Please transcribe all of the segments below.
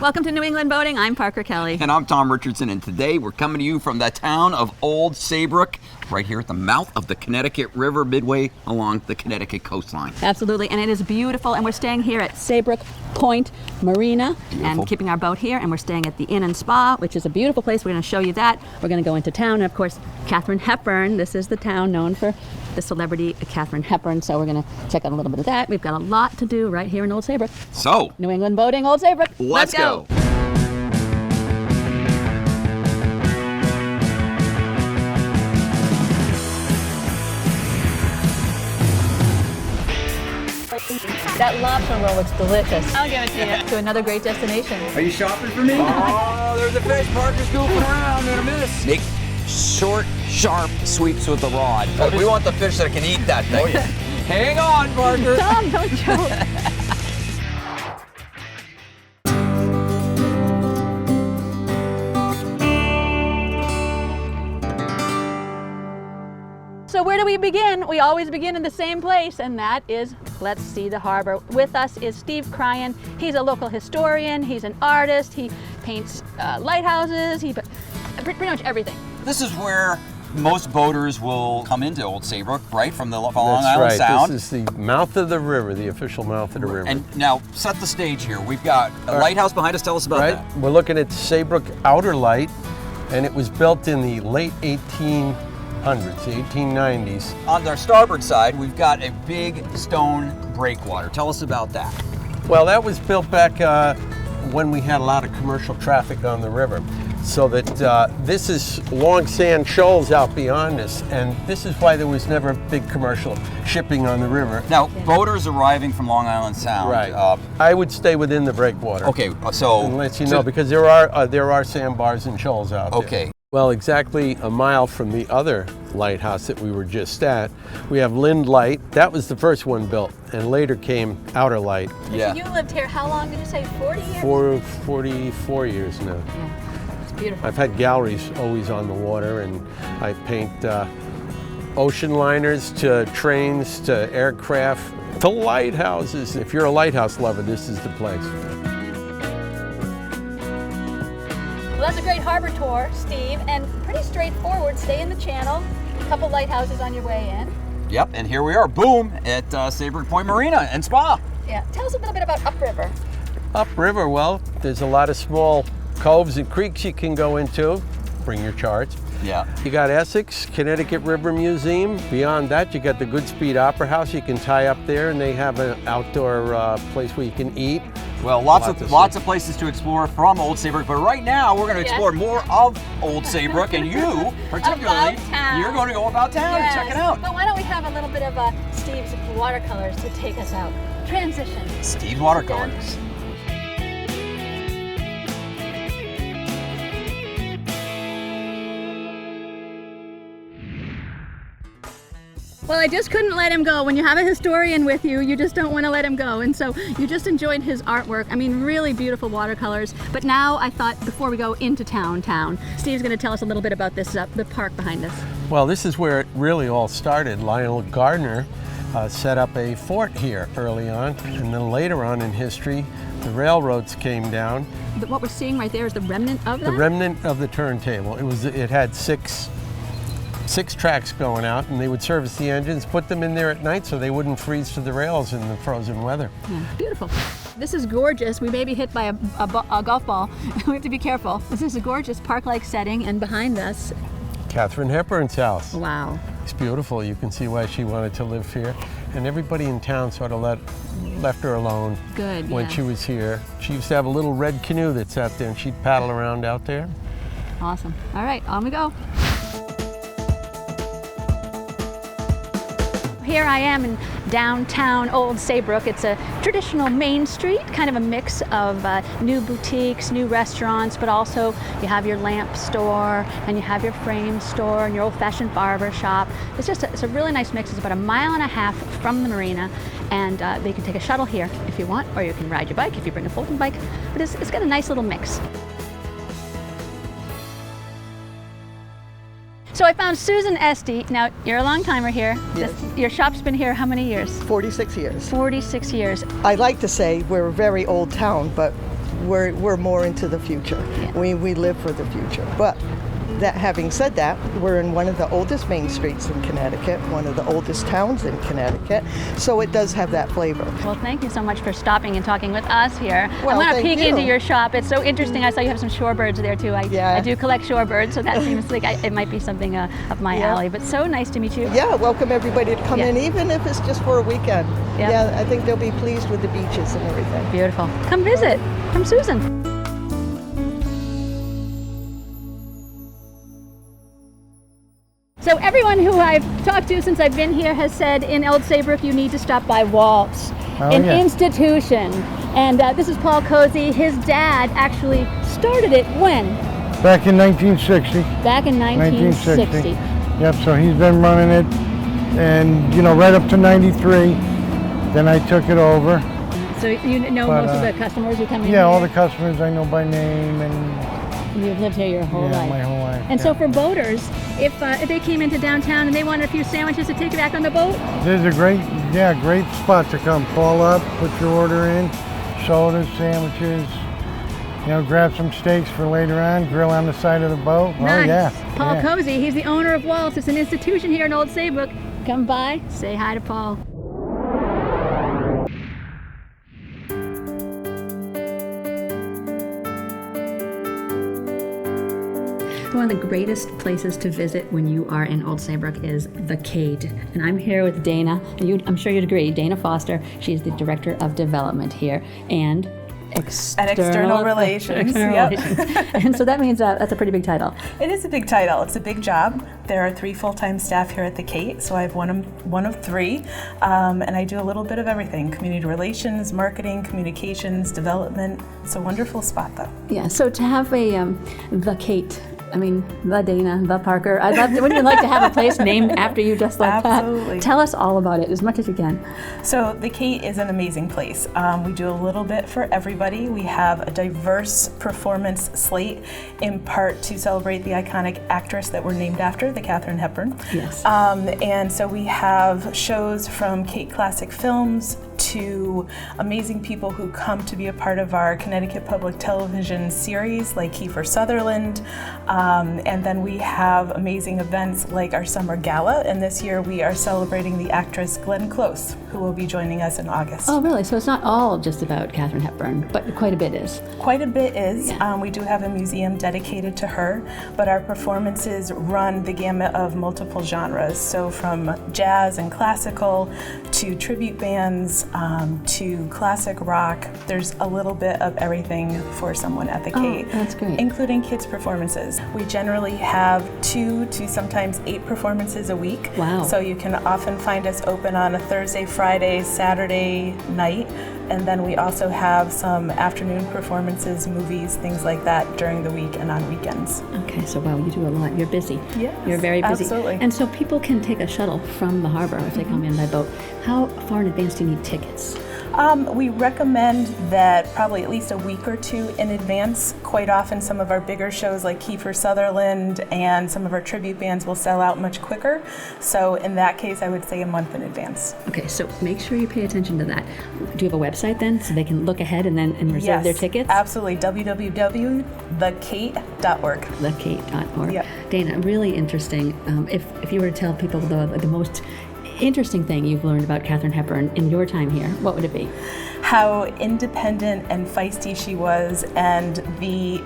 Welcome to New England Boating. I'm Parker Kelly. And I'm Tom Richardson, and today we're coming to you from the town of Old Saybrook, right here at the mouth of the Connecticut River, midway along the Connecticut coastline. Absolutely, and it is beautiful, and we're staying here at Saybrook Point Marina, and keeping our boat here, and we're staying at the Inn and Spa, which is a beautiful place. We're going to show you that. We're going to go into town, and of course, Katharine Hepburn. This is the town known for the celebrity Katharine Hepburn, so we're going to check out a little bit of that. We've got a lot to do right here in Old Saybrook. So, New England Boating, Old Saybrook. Let's go. That lobster roll looks delicious. I'll give it to you. To another great destination. Are you shopping for me? Oh, there's a fish. Parker's goofing around. Gonna miss. Make short, sharp sweeps with the rod. We want the fish that can eat that thing. Oh, yeah. Hang on, Parker. Tom, don't joke. So where do we begin? We always begin in the same place, and that is, let's see the harbor. With us is Steve Cryan. He's a local historian, he's an artist, he paints lighthouses, pretty much everything. This is where most boaters will come into Old Saybrook, right, from the Long Island That's right. Sound. This is the mouth of the river, the official mouth of the river. And now, set the stage here. We've got a lighthouse behind us. Tell us about that. We're looking at Saybrook Outer Light, and it was built in the late 1800s, the 1890s. On our starboard side, we've got a big stone breakwater. Tell us about that. Well, that was built back when we had a lot of commercial traffic on the river. So that this is long sand shoals out beyond us, and this is why there was never big commercial shipping on the river. Now, boaters arriving from Long Island Sound. Right. I would stay within the breakwater. Okay, so and let you know, because there are sandbars and shoals out there. Okay. Well, exactly a mile from the other lighthouse that we were just at, we have Lind Light. That was the first one built, and later came Outer Light. Yeah. So you lived here, how long did you say, 40 years? 44 years now. Yeah. Beautiful. I've had galleries always on the water, and I paint ocean liners to trains to aircraft to lighthouses. If you're a lighthouse lover, this is the place. Well, that's a great harbor tour, Steve, and pretty straightforward. Stay in the channel, a couple lighthouses on your way in. Yep, and here we are, boom, at Saybrook Point Marina and Spa. Yeah, tell us a little bit about upriver. Upriver, well, there's a lot of small coves and creeks you can go into. Bring your charts. Yeah. You got Essex, Connecticut River Museum. Beyond that, you got the Goodspeed Opera House. You can tie up there, and they have an outdoor place where you can eat. Well, lots of places to explore from Old Saybrook, but right now we're going to explore more of Old Saybrook, and you, particularly, you're going to go about town and check it out. But why don't we have a little bit of Steve's watercolors to take us out? Transition. Steve's watercolors. Well, I just couldn't let him go. When you have a historian with you, you just don't want to let him go. And so you just enjoyed his artwork. I mean, really beautiful watercolors. But now I thought before we go into town, Steve's going to tell us a little bit about this, the park behind us. Well, this is where it really all started. Lionel Gardner set up a fort here early on, and then later on in history, the railroads came down. What we're seeing right there is the remnant of that? The remnant of the turntable. It had six tracks going out, and they would service the engines, put them in there at night so they wouldn't freeze to the rails in the frozen weather. Yeah, beautiful. This is gorgeous. We may be hit by a golf ball. We have to be careful. This is a gorgeous park-like setting, and behind us, Katharine Hepburn's house. Wow. It's beautiful. You can see why she wanted to live here. And everybody in town sort of left her alone. Good, when she was here. She used to have a little red canoe that sat there, and she'd paddle around out there. Awesome. All right, on we go. Here I am in downtown Old Saybrook. It's a traditional main street, kind of a mix of new boutiques, new restaurants, but also you have your lamp store and you have your frame store and your old-fashioned barber shop. It's a really nice mix. It's about 1.5 miles from the marina, and they can take a shuttle here if you want, or you can ride your bike if you bring a folding bike. But it's got a nice little mix. So I found Susan Esty. Now, you're a long timer here. Yes. Your shop's been here how many years? 46 years. 46 years. I like to say we're a very old town, but we're more into the future. Yeah. We live for the future. But that having said that, we're in one of the oldest main streets in Connecticut, one of the oldest towns in Connecticut, so it does have that flavor. Well, thank you so much for stopping and talking with us here. Well, I want to thank peek you. into your shop. It's so interesting. I saw you have some shorebirds there too. I do collect shorebirds, so that seems like it might be something up my alley. But so nice to meet you. Yeah, welcome everybody to come Yeah. in, even if it's just for a weekend. Yeah. Yeah, I think they'll be pleased with the beaches and everything. Beautiful. Come visit. From Susan. So everyone who I've talked to since I've been here has said in Old Saybrook you need to stop by Walt's, an institution. And this is Paul Cozy. His dad actually started it when? Back in 1960. Back in 1960. Yep, so he's been running it, and right up to 93. Then I took it over. So you know most of the customers who come in Yeah, here? all the customers I know by name, and You've lived here your whole yeah, life. my whole life. And so for boaters, if they came into downtown and they wanted a few sandwiches to take back on the boat? This is a great spot to come. Call up, put your order in, sodas, sandwiches, grab some steaks for later on, grill on the side of the boat. Nice. Oh yeah. Paul yeah. Cozy, he's the owner of Walt's. It's an institution here in Old Saybrook. Come by, say hi to Paul. One of the greatest places to visit when you are in Old Saybrook is the Cade. And I'm here with Dana, and I'm sure you'd agree, Dana Foster. She's the Director of Development here and External relations. And so that means that's a pretty big title. It is a big title. It's a big job. There are 3 full-time staff here at the Kate, so I have one of 3, and I do a little bit of everything: community relations, marketing, communications, development. It's a wonderful spot, though. Yeah. So to have the Kate. I mean, the Dana, the Parker. Wouldn't you like to have a place named after you just like Absolutely. that? Tell us all about it as much as you can. So the Kate is an amazing place. We do a little bit for everybody. We have a diverse performance slate, in part to celebrate the iconic actress that we're named after, the Katharine Hepburn. Yes. And so we have shows from Kate Classic Films to amazing people who come to be a part of our Connecticut Public Television series, like Kiefer Sutherland. And then we have amazing events like our Summer Gala, and this year we are celebrating the actress Glenn Close, who will be joining us in August. Oh, really? So it's not all just about Katharine Hepburn, but quite a bit is. Quite a bit is. Yeah. We do have a museum dedicated to her, but our performances run the gamut of multiple genres. So from jazz and classical to tribute bands to classic rock. There's a little bit of everything for someone at the Kate. Oh, that's great. Including kids' performances. We generally have 2 to sometimes 8 performances a week. Wow. So you can often find us open on a Thursday, Friday, Saturday night. And then we also have some afternoon performances, movies, things like that during the week and on weekends. Okay, so wow, you do a lot. You're busy. Yes, You're very busy. absolutely. And so people can take a shuttle from the harbor if they come in by boat. How far in advance do you need tickets? We recommend that probably at least a week or 2 in advance. Quite often some of our bigger shows like Kiefer Sutherland and some of our tribute bands will sell out much quicker. So in that case, I would say a month in advance. Okay, so make sure you pay attention to that. Do you have a website then so they can look ahead and reserve their tickets? Absolutely. www.thekate.org. Thekate.org. Yep. Dana, really interesting. If you were to tell people the most interesting thing you've learned about Katharine Hepburn in your time here, what would it be? How independent and feisty she was, and the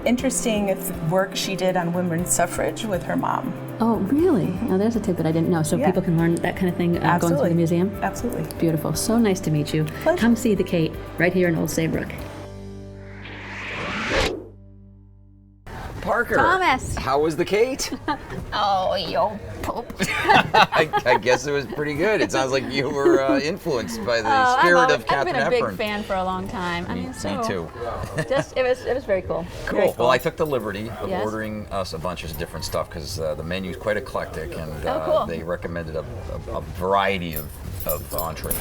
interesting work she did on women's suffrage with her mom. Oh, really? Now there's a tidbit I didn't know. So Yeah. people can learn that kind of thing going through the museum? Absolutely. Beautiful. So nice to meet you. Pleasure. Come see the Kate right here in Old Saybrook. Parker. Thomas. How was the Kate? Oh, yo poop. I guess it was pretty good. It sounds like you were influenced by the spirit of Katharine I've been a Hepburn. big fan for a long time. I mean, Me so too. it was very cool. Cool. Very Well, I took the liberty of Yes. ordering us a bunch of different stuff because the menu's quite eclectic, and cool. they recommended a variety of entrees.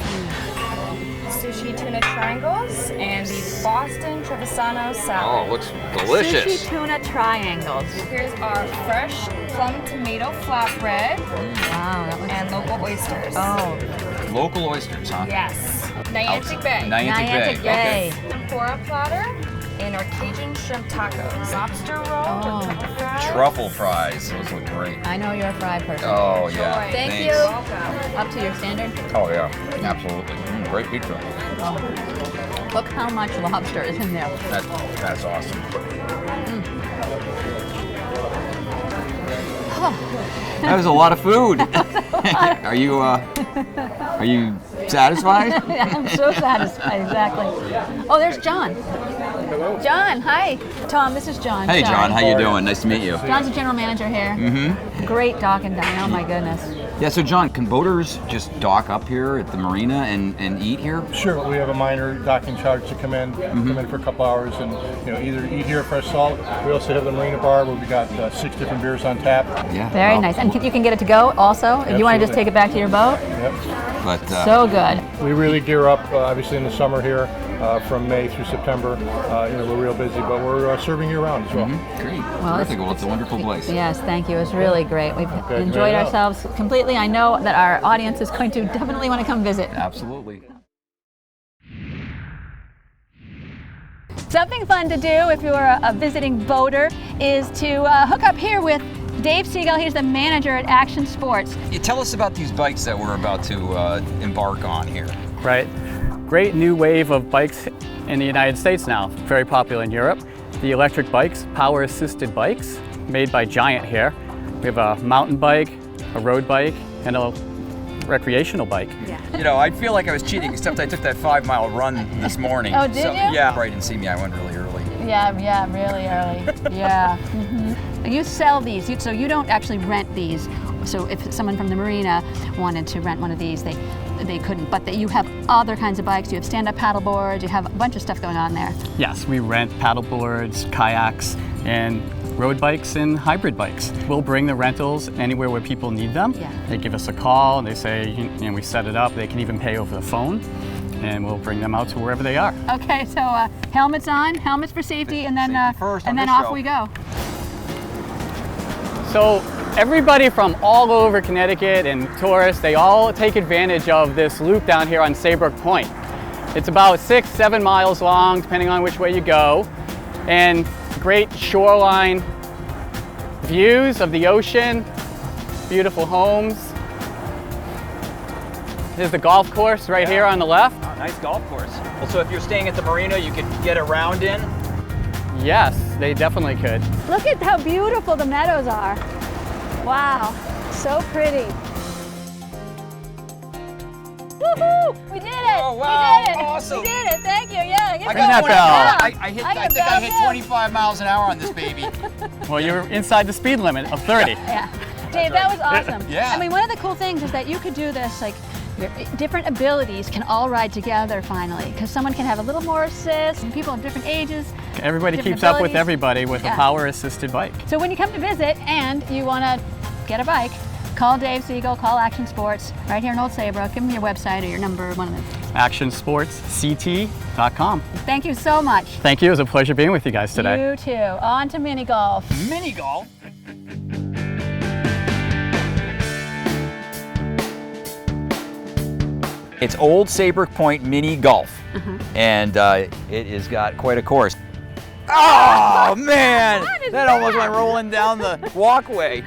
Sushi tuna triangles and the Boston Trevisano salad. Oh, looks delicious. Sushi tuna triangles. Here's our fresh plum tomato flatbread Wow, that looks. and local oysters. Oh, Local oysters, huh? Yes. Niantic Bay. Niantic Bay. Niantic Bay. Tempura platter and our Cajun shrimp tacos. Lobster roll with truffle fries. Truffle fries. Those look great. I know you're a fry person. Oh, yeah. Thank Thanks. you. Welcome. Up to your standard. Oh, yeah. Absolutely. Great pizza. Look how much lobster is in there. That's awesome. That was a lot of food. Are you satisfied? I'm so satisfied, exactly. Oh, there's John. Hello. John, hi. Tom, this is John. Hey, John, how you doing? Nice to meet you. John's the general manager here. Mm-hmm. Great dock and dine, oh my goodness. Yeah, so John, can boaters just dock up here at the marina and eat here? Sure, we have a minor docking charge to come in for a couple hours and either eat here, fresh salt. We also have the Marina Bar where we got 6 different beers on tap. Yeah. Very nice. And you can get it to go also if you want to just take it back to your boat. Yep. But so good. We really gear up, obviously in the summer here, from May through September. We're real busy, but we're serving year round as well. Great. Well, Terrific. Well, it's a wonderful place. Yes, thank you. It was really great. We've enjoyed very well. ourselves completely. I know that our audience is going to definitely want to come visit. Absolutely. Something fun to do if you're a visiting boater is to hook up here with Dave Siegel. He's the manager at Action Sports. You tell us about these bikes that we're about to embark on here. Right. Great new wave of bikes in the United States now, very popular in Europe. The electric bikes, power-assisted bikes, made by Giant here. We have a mountain bike, a road bike, and a recreational bike. Yeah. I feel like I was cheating, except I took that 5-mile run this morning. Oh, did you? Yeah. Probably didn't see me. I went really early. Yeah, really early. Yeah. Mm-hmm. You sell these, so you don't actually rent these. So if someone from the marina wanted to rent one of these, they couldn't. But you have other kinds of bikes. You have stand-up paddle boards. You have a bunch of stuff going on there. Yes, we rent paddle boards, kayaks, and road bikes and hybrid bikes. We'll bring the rentals anywhere where people need them. Yeah. They give us a call, and they say, we set it up. They can even pay over the phone, and we'll bring them out to wherever they are. Okay, so helmets on, helmets for safety, and then Safety first on and then this off show. we go. So everybody from all over Connecticut and tourists, they all take advantage of this loop down here on Saybrook Point. It's about 6-7 miles long, depending on which way you go, and great shoreline views of the ocean, beautiful homes. There's the golf course right here on the left. Oh, nice golf course. Well, so if you're staying at the marina, you could get around in. Yes, they definitely could. Look at how beautiful the meadows are. Wow, so pretty. Woohoo! We did it! Oh, wow, We did it! awesome. We did it! Thank you, yeah. I that got bell. I hit 25 miles an hour on this baby. Well, you're inside the speed limit of 30. Yeah. Dave, that was awesome. Yeah. I mean, one of the cool things is that you could do this, like, your different abilities can all ride together finally, because someone can have a little more assist, and people of different ages. Everybody Different keeps up with abilities. everybody with Yeah. a power-assisted bike. So when you come to visit and you want to get a bike, call Dave Siegel, call Action Sports, right here in Old Saybrook. Give them your website or your number, one of them. actionsportsct.com. Thank you so much. Thank you. It was a pleasure being with you guys today. You too. On to mini golf. Mini golf. It's Old Saybrook Point Mini Golf, and it has got quite a course. Oh man, that almost went rolling down the walkway.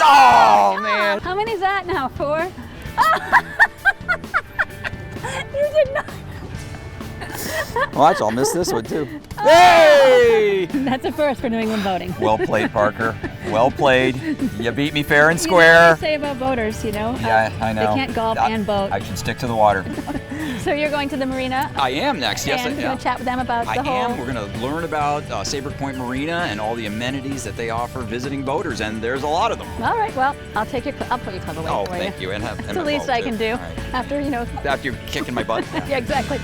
Oh man. How many is that now? 4? You did not. Watch, I'll miss this one too. Hey! That's a first for New England boating. Well played, Parker. Well played. You beat me fair and You know what square. they say about boaters, Yeah, I know. They can't golf and boat. I should stick to the water. So you're going to the marina? I am next. Yes, and I you're going am. to chat with them about I the whole... am. We're going to learn about Saybrook Point Marina and all the amenities that they offer visiting boaters, and there's a lot of them. All right, well, I'll put your club away Oh, for you. thank you. And It's the least I can do All right. after, After you're kicking my butt. Yeah, exactly.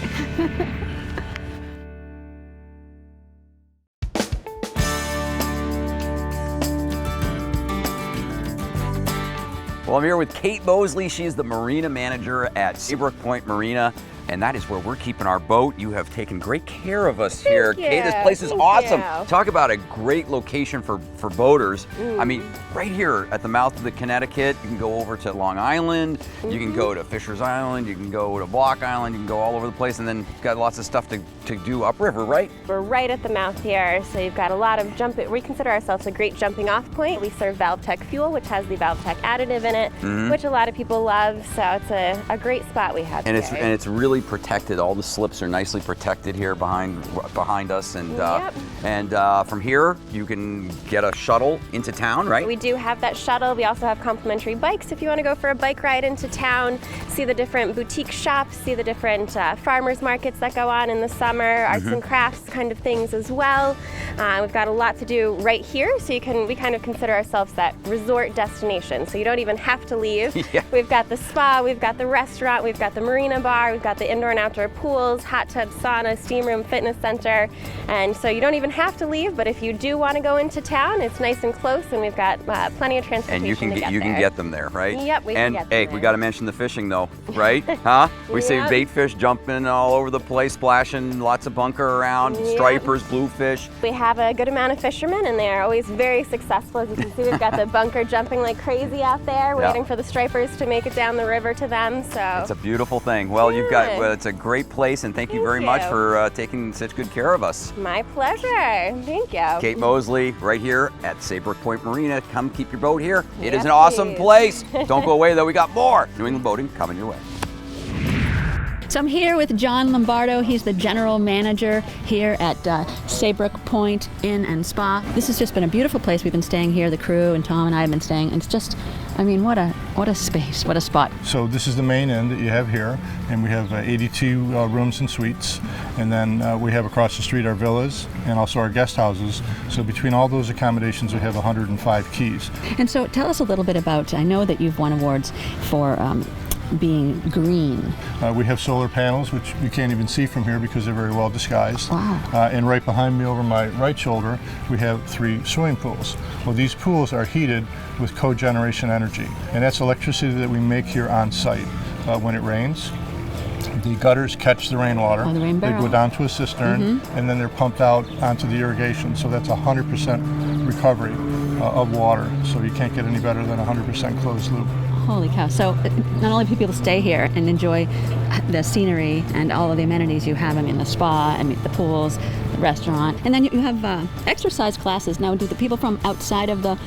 Well, I'm here with Kate Mosley. She's the marina manager at Saybrook Point Marina. and that is where we're keeping our boat. You have taken great care of us here. Thank Kay, this you. place is Thank awesome. you. Talk about a great location for boaters. I mean, right here at the mouth of the Connecticut, you can go over to Long Island, you can go to Fisher's Island, you can go to Block Island, you can go all over the place, and then you've got lots of stuff to do upriver, right? We're right at the mouth here, so you've got a lot of jumping. We consider ourselves a great jumping off point. We serve ValveTech fuel, which has the ValveTech additive in it, which a lot of people love, so it's a great spot we have And here. it's really protected. All the slips are nicely protected here behind us, and from here you can get a shuttle into town, right? We do have that shuttle. We also have complimentary bikes if you want to go for a bike ride into town, see the different boutique shops, see the different farmers markets that go on in the summer, arts and crafts kind of things as well. We've got a lot to do right here, so we kind of consider ourselves that resort destination, so you don't even have to leave. We've got the spa, we've got the restaurant, we've got the Marina Bar, we've got the indoor and outdoor pools, hot tub, sauna, steam room, fitness center, and so you don't even have to leave, but if you do want to go into town, it's nice and close, and we've got plenty of transportation. And you can get them there, right? Yep, we can get them hey, there. we got to mention the fishing though, right? Huh? We see bait fish jumping all over the place, splashing, lots of bunker around, stripers, bluefish. We have a good amount of fishermen, and they're always very successful. As you can see, we've got the bunker jumping like crazy out there, waiting for the stripers to make it down the river to them. So it's a beautiful thing. Well, it's a great place, and thank you very much for taking such good care of us. My pleasure. Thank you. Kate Mosley, right here at Saybrook Point Marina. Come keep your boat here. It is an awesome place. Don't go away though. We got more New England boating coming your way. So I'm here with John Lombardo. He's the general manager here at Saybrook Point Inn and Spa. This has just been a beautiful place. We've been staying here, the crew and Tom and I have been staying. And it's just, I mean, what a space, what a spot. So this is the main inn that you have here, and we have 82 rooms and suites, and then we have across the street our villas and also our guest houses. So between all those accommodations, we have 105 keys. And so tell us a little bit about, I know that you've won awards for being green. We have solar panels, which you can't even see from here because they're very well disguised. Wow. And right behind me over my right shoulder, we have 3 swimming pools. Well, these pools are heated with cogeneration energy, and that's electricity that we make here on site. When it rains, the gutters catch the rainwater, they go down to a cistern, and then they're pumped out onto the irrigation. So that's 100% recovery of water. So you can't get any better than 100% closed loop. Holy cow. So not only do people stay here and enjoy the scenery and all of the amenities you have, I mean the spa, I mean the pools, the restaurant, and then you have exercise classes. Now do the people from outside of the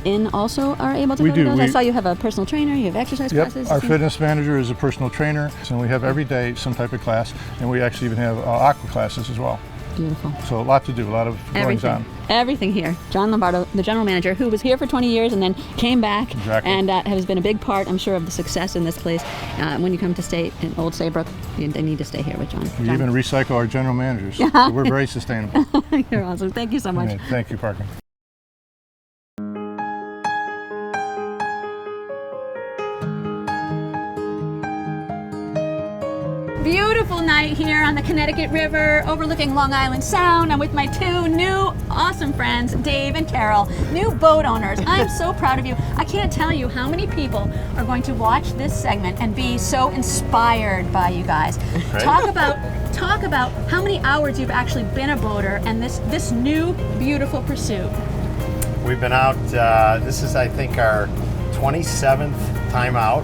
inn also are able to go to those? I saw you have a personal trainer, you have exercise classes. Our fitness manager is a personal trainer, and we have every day some type of class, and we actually even have aqua classes as well. Beautiful. So a lot to do, a lot of goings on. Everything here. John Lombardo, the general manager, who was here for 20 years and then came back and has been a big part, I'm sure, of the success in this place. When you come to stay in Old Saybrook, they need to stay here with John. We even recycle our general managers. So we're very sustainable. You're awesome. Thank you so much. Okay, thank you, Parker. Beautiful night here on the Connecticut River, overlooking Long Island Sound. I'm with my 2 new awesome friends, Dave and Carol, new boat owners. I'm so proud of you. I can't tell you how many people are going to watch this segment and be so inspired by you guys. Right. Talk about how many hours you've actually been a boater and this new beautiful pursuit. We've been out, this is I think our 27th time out.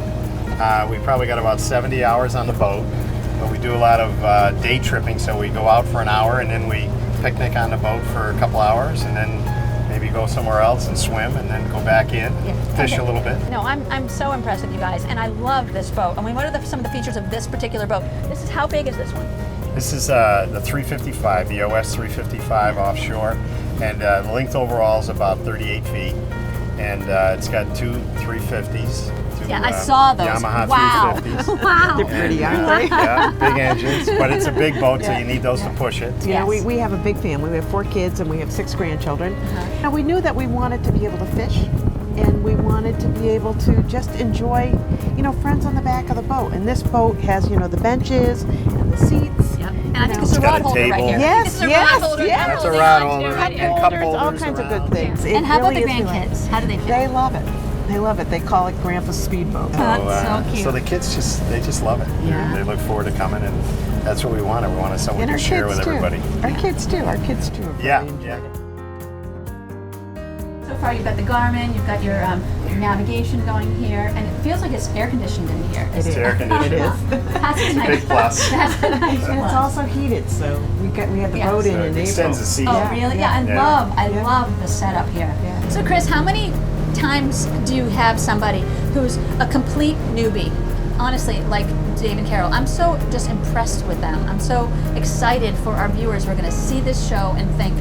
We probably got about 70 hours on the boat. But we do a lot of day tripping, so we go out for an hour and then we picnic on the boat for a couple hours and then maybe go somewhere else and swim and then go back in, fish a little bit. No, I'm so impressed with you guys, and I love this boat. I mean, what are some of the features of this particular boat? How big is this one? This is the 355, the OS 355 offshore, and the length overall is about 38 feet, and it's got 2 350s. Yeah, I saw those. Yamaha wow. 350s. Wow. They're pretty, aren't they? Yeah, big engines, but it's a big boat, so you need those to push it. Yeah, we have a big family. We have 4 kids and we have 6 grandchildren. Now we knew that we wanted to be able to fish, and we wanted to be able to just enjoy, friends on the back of the boat. And this boat has, the benches and the seats. Yeah. And I think it's a rod holder right here. Yes, That's a rod holder and cup holders all kinds of good things. And how about the grandkids? How do they feel? They love it. They love it. They call it Grandpa's Speedboat. That's so cute. So the kids they just love it. Yeah. They look forward to coming, and that's what we wanted. We wanted someone And to our share kids with too. everybody. Our kids too. Our kids too. have Yeah, really enjoyed yeah. it. So far, you've got the Garmin, you've got your navigation going here, and it feels like it's air conditioned in here. It's air conditioned. It is. That's a nice Big plus. That's a nice And it's plus. also heated, so we had the boat in So it April. extends the seat. Oh, really? Yeah, I love the setup here. Yeah. So, Chris, how many times do you have somebody who's a complete newbie? Honestly, like Dave and Carol, I'm so just impressed with them. I'm so excited for our viewers who are going to see this show and think,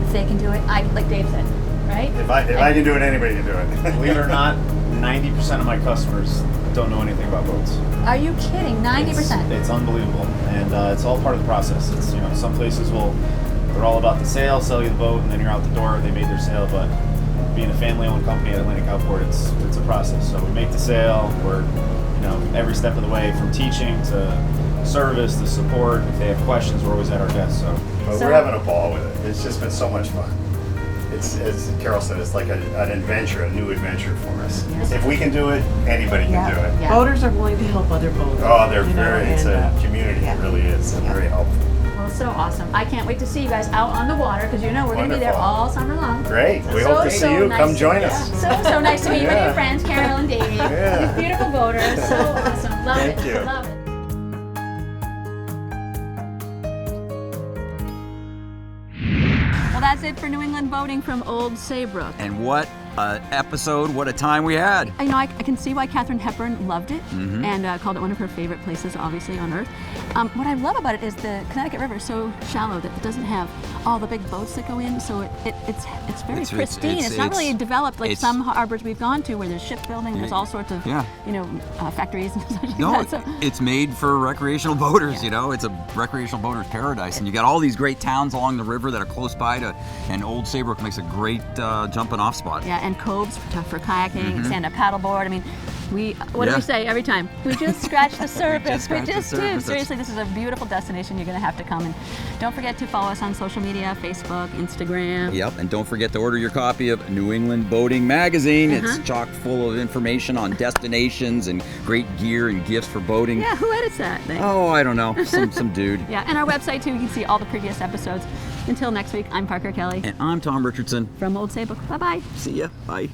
if they can do it, like Dave said, right? If I can do it, anybody can do it. Believe it or not, 90% of my customers don't know anything about boats. Are you kidding? 90%? It's unbelievable, and it's all part of the process. It's, you know, some places they're all about the sale, sell you the boat, and then you're out the door. They made their sale, but being a family-owned company at Atlantic Outboard, it's a process. So we make the sale. We're, you know, every step of the way, from teaching to service to support. If they have questions, we're always at our desk. But we're having a ball with it. It's just been so much fun. It's, as Carol said, it's like an adventure, a new adventure for us. If we can do it, anybody can do it. Yeah. Boaters are willing to help other boaters. Oh, they're you know, very, it's a community, yeah. it really is. They're very helpful. Well, so awesome. I can't wait to see you guys out on the water, because you know we're going to be there Wonderful. all summer long. Great. We hope to see you. nice Come to join meet us. you. So nice to meet you and Yeah. your friends, Carol and Dave. Yeah. These beautiful boaters. So awesome. Love Thank it. you. Love it. Well, that's it for New England boating from Old Saybrook. And what an episode, what a time we had. You know, I can see why Katharine Hepburn loved it Mhm. and called it one of her favorite places, obviously, on Earth. What I love about it is the Connecticut River is so shallow that it doesn't have all the big boats that go in, so it's very pristine. It's not really developed like some harbors we've gone to where there's shipbuilding, there's all sorts of, you know, factories and such like No, that. So, it's made for recreational boaters, you know. It's a recreational boater's paradise. And you got all these great towns along the river that are close by and Old Saybrook makes a great jumping off spot. yeah, and coves for kayaking, stand-up paddleboard. I mean, what do we say every time? We just scratched the surface. We just did. Seriously, this is a beautiful destination. You're going to have to come. And don't forget to follow us on social media, Facebook, Instagram. Yep, and don't forget to order your copy of New England Boating Magazine. It's chock full of information on destinations and great gear and gifts for boating. Yeah, who edits that thing? Oh, I don't know, some dude. Yeah, and our website too. You can see all the previous episodes. Until next week, I'm Parker Kelly. And I'm Tom Richardson. From Old Saybrook. Bye-bye. See ya. Bye.